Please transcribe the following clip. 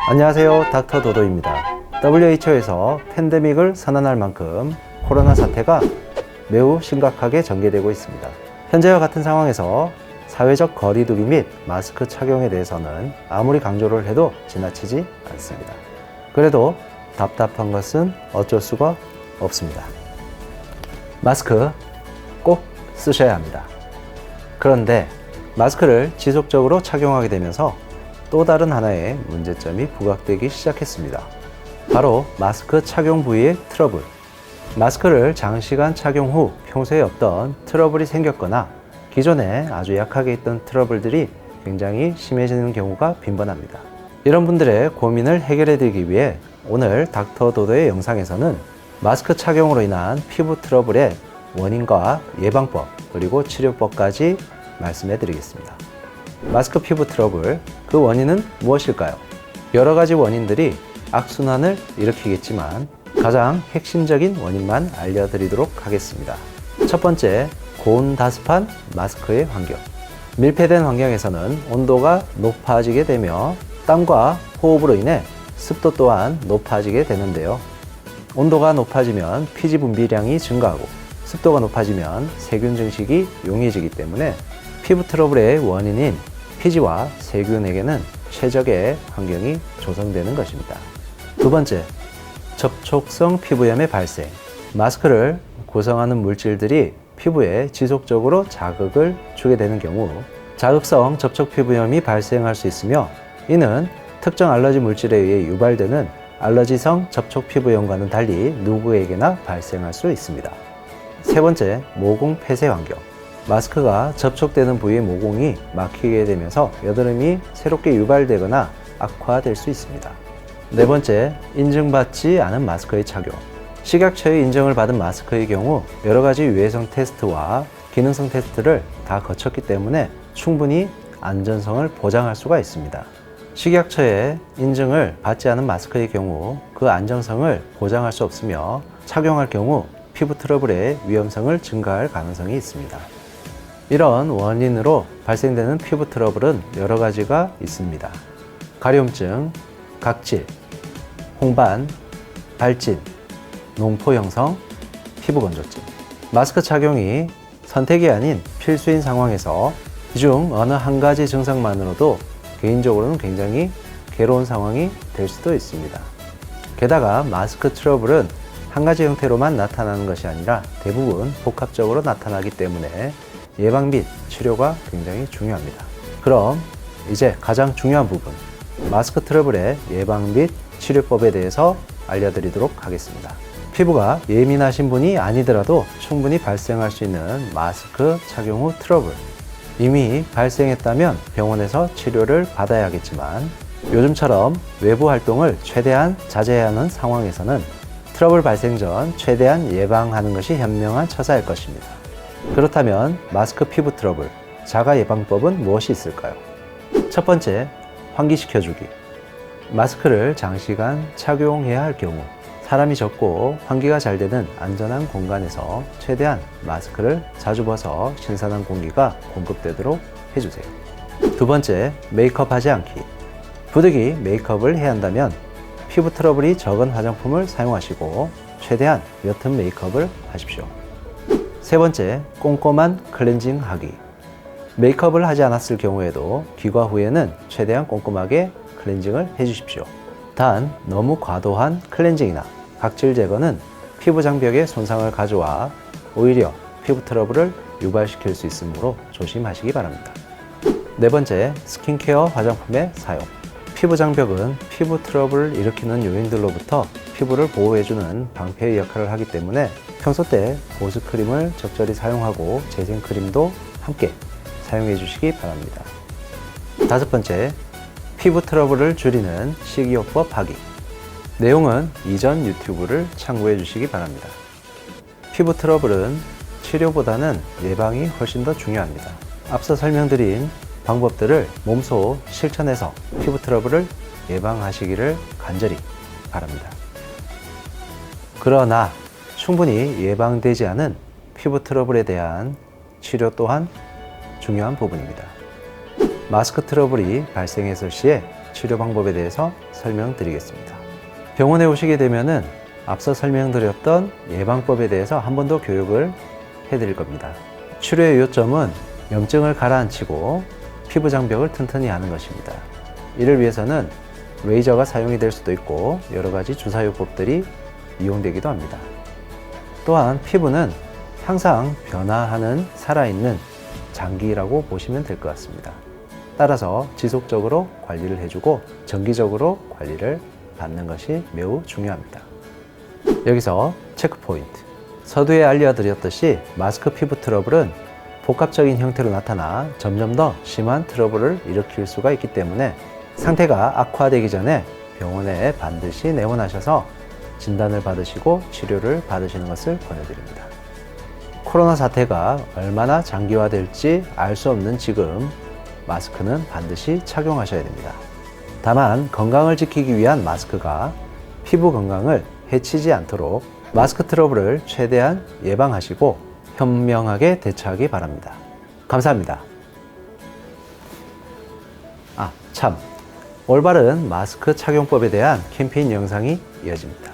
안녕하세요, 닥터 도도입니다. WHO에서 팬데믹을 선언할 만큼 코로나 사태가 매우 심각하게 전개되고 있습니다. 현재와 같은 상황에서 사회적 거리두기 및 마스크 착용에 대해서는 아무리 강조를 해도 지나치지 않습니다. 그래도 답답한 것은 어쩔 수가 없습니다. 마스크 꼭 쓰셔야 합니다. 그런데 마스크를 지속적으로 착용하게 되면서 또 다른 하나의 문제점이 부각되기 시작했습니다. 바로 마스크 착용 부위의 트러블. 마스크를 장시간 착용 후 평소에 없던 트러블이 생겼거나 기존에 아주 약하게 있던 트러블들이 굉장히 심해지는 경우가 빈번합니다. 이런 분들의 고민을 해결해 드리기 위해 오늘 닥터 도도의 영상에서는 마스크 착용으로 인한 피부 트러블의 원인과 예방법 그리고 치료법까지 말씀해 드리겠습니다. 마스크 피부 트러블, 그 원인은 무엇일까요? 여러 가지 원인들이 악순환을 일으키겠지만 가장 핵심적인 원인만 알려드리도록 하겠습니다. 첫 번째, 고온다습한 마스크의 환경. 밀폐된 환경에서는 온도가 높아지게 되며 땀과 호흡으로 인해 습도 또한 높아지게 되는데요. 온도가 높아지면 피지 분비량이 증가하고 습도가 높아지면 세균 증식이 용이해지기 때문에 피부 트러블의 원인인 피지와 세균에게는 최적의 환경이 조성되는 것입니다. 두 번째, 접촉성 피부염의 발생. 마스크를 구성하는 물질들이 피부에 지속적으로 자극을 주게 되는 경우 자극성 접촉 피부염이 발생할 수 있으며, 이는 특정 알러지 물질에 의해 유발되는 알러지성 접촉 피부염과는 달리 누구에게나 발생할 수 있습니다. 세 번째, 모공 폐쇄 환경. 마스크가 접촉되는 부위의 모공이 막히게 되면서 여드름이 새롭게 유발되거나 악화될 수 있습니다. 네 번째, 인증받지 않은 마스크의 착용. 식약처의 인정을 받은 마스크의 경우 여러 가지 유해성 테스트와 기능성 테스트를 다 거쳤기 때문에 충분히 안전성을 보장할 수가 있습니다. 식약처의 인증을 받지 않은 마스크의 경우 그 안전성을 보장할 수 없으며 착용할 경우 피부 트러블의 위험성을 증가할 가능성이 있습니다. 이런 원인으로 발생되는 피부 트러블은 여러 가지가 있습니다. 가려움증, 각질, 홍반, 발진, 농포 형성, 피부 건조증. 마스크 착용이 선택이 아닌 필수인 상황에서 이 중 어느 한 가지 증상만으로도 개인적으로는 굉장히 괴로운 상황이 될 수도 있습니다. 게다가 마스크 트러블은 한 가지 형태로만 나타나는 것이 아니라 대부분 복합적으로 나타나기 때문에 예방 및 치료가 굉장히 중요합니다. 그럼 이제 가장 중요한 부분, 마스크 트러블의 예방 및 치료법에 대해서 알려드리도록 하겠습니다. 피부가 예민하신 분이 아니더라도 충분히 발생할 수 있는 마스크 착용 후 트러블. 이미 발생했다면 병원에서 치료를 받아야겠지만 요즘처럼 외부 활동을 최대한 자제해야 하는 상황에서는 트러블 발생 전 최대한 예방하는 것이 현명한 처사일 것입니다. 그렇다면 마스크 피부 트러블 자가 예방법은 무엇이 있을까요? 첫 번째, 환기시켜주기. 마스크를 장시간 착용해야 할 경우 사람이 적고 환기가 잘 되는 안전한 공간에서 최대한 마스크를 자주 벗어 신선한 공기가 공급되도록 해주세요. 두 번째, 메이크업 하지 않기. 부득이 메이크업을 해야 한다면 피부 트러블이 적은 화장품을 사용하시고 최대한 옅은 메이크업을 하십시오. 세 번째, 꼼꼼한 클렌징 하기. 메이크업을 하지 않았을 경우에도 귀가 후에는 최대한 꼼꼼하게 클렌징을 해주십시오. 단 너무 과도한 클렌징이나 각질 제거는 피부 장벽에 손상을 가져와 오히려 피부 트러블을 유발시킬 수 있으므로 조심하시기 바랍니다. 네 번째, 스킨케어 화장품의 사용. 피부 장벽은 피부 트러블을 일으키는 요인들로부터 피부를 보호해주는 방패의 역할을 하기 때문에 평소 때 보습크림을 적절히 사용하고 재생크림도 함께 사용해 주시기 바랍니다. 다섯 번째, 피부 트러블을 줄이는 식이요법 하기. 내용은 이전 유튜브를 참고해 주시기 바랍니다. 피부 트러블은 치료보다는 예방이 훨씬 더 중요합니다. 앞서 설명드린 방법들을 몸소 실천해서 피부 트러블을 예방하시기를 간절히 바랍니다. 그러나 충분히 예방되지 않은 피부 트러블에 대한 치료 또한 중요한 부분입니다. 마스크 트러블이 발생했을 시에 치료 방법에 대해서 설명드리겠습니다. 병원에 오시게 되면은 앞서 설명드렸던 예방법에 대해서 한 번 더 교육을 해드릴 겁니다. 치료의 요점은 염증을 가라앉히고 피부 장벽을 튼튼히 하는 것입니다. 이를 위해서는 레이저가 사용이 될 수도 있고 여러 가지 주사요법들이 이용되기도 합니다. 또한 피부는 항상 변화하는 살아있는 장기라고 보시면 될 것 같습니다. 따라서 지속적으로 관리를 해주고 정기적으로 관리를 받는 것이 매우 중요합니다. 여기서 체크포인트. 서두에 알려드렸듯이 마스크 피부 트러블은 복합적인 형태로 나타나 점점 더 심한 트러블을 일으킬 수가 있기 때문에 상태가 악화되기 전에 병원에 반드시 내원하셔서 진단을 받으시고 치료를 받으시는 것을 권해드립니다. 코로나 사태가 얼마나 장기화될지 알 수 없는 지금 마스크는 반드시 착용하셔야 됩니다. 다만 건강을 지키기 위한 마스크가 피부 건강을 해치지 않도록 마스크 트러블을 최대한 예방하시고 현명하게 대처하기 바랍니다. 감사합니다. 올바른 마스크 착용법에 대한 캠페인 영상이 이어집니다.